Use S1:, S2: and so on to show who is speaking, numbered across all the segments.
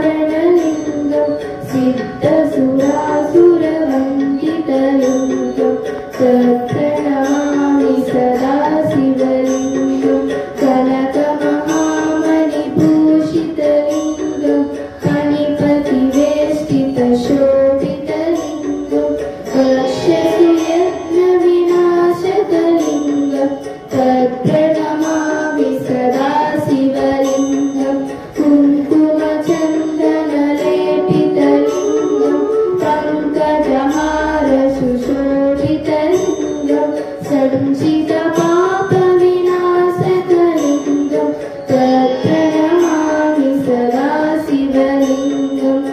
S1: विवर्तनकारणलिङ्गं सिद्धसुरासुरवन्दितलिङ्गं तत्प्रणमामि सदा शिवलिङ्गं कनकमहामणिभूषितलिङ्गं फणिपतिवेष्टितशोभितलिङ्गं कक्ष्यसुयज्ञविनाशकलिङ्गं तत्प्रणमामि सदा शिवलिङ्गं कुङ्कुमचन्दनलेपितलिङ्गं पङ्कजहारसुशोभितलिङ्गं सञ्चितपापविनाशकलिङ्गं तत्प्रणमामि सदा शिवलिङ्गम्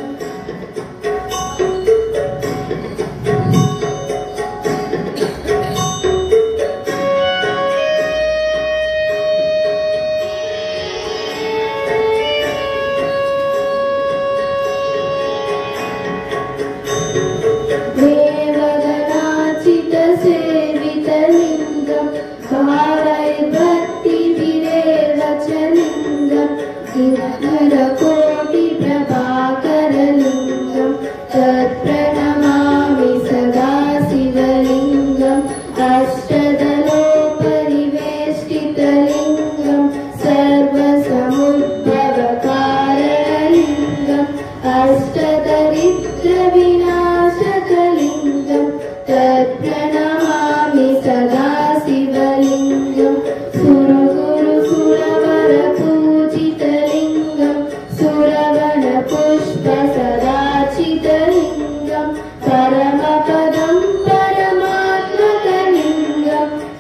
S1: देवगणाचितसेवितलिङ्गं भावैर्भक्तिविरेवचलिङ्गं दिनकरकोटिप्रभाकरलिङ्गं तत्प्रणमामि सदा शिवलिङ्गम् अष्टदलोपरिवेष्टितलिङ्गं सर्वसमुद्भवकारणलिङ्गम् अष्टदरिद्रविनाशकलिङ्गं तत्प्रणमामि सदा शिवलिङ्गं सुरगुरुसुरवरपूजितलिङ्गं सुरवनपुष्पसदाचितलिङ्गं परमपदं परमात्मकलिङ्गं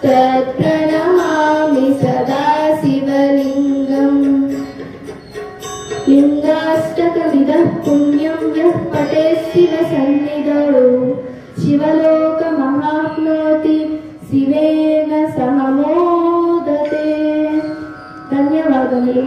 S1: तत्प्रणमामि सदा शिवलिङ्गम् लिङ्गाष्टकविधः पुण्यं यः पठेत् शिवसन्निधौ शिवलोकमहाप्नोति शिवेन सह मोदते। धन्यवादಗಳು।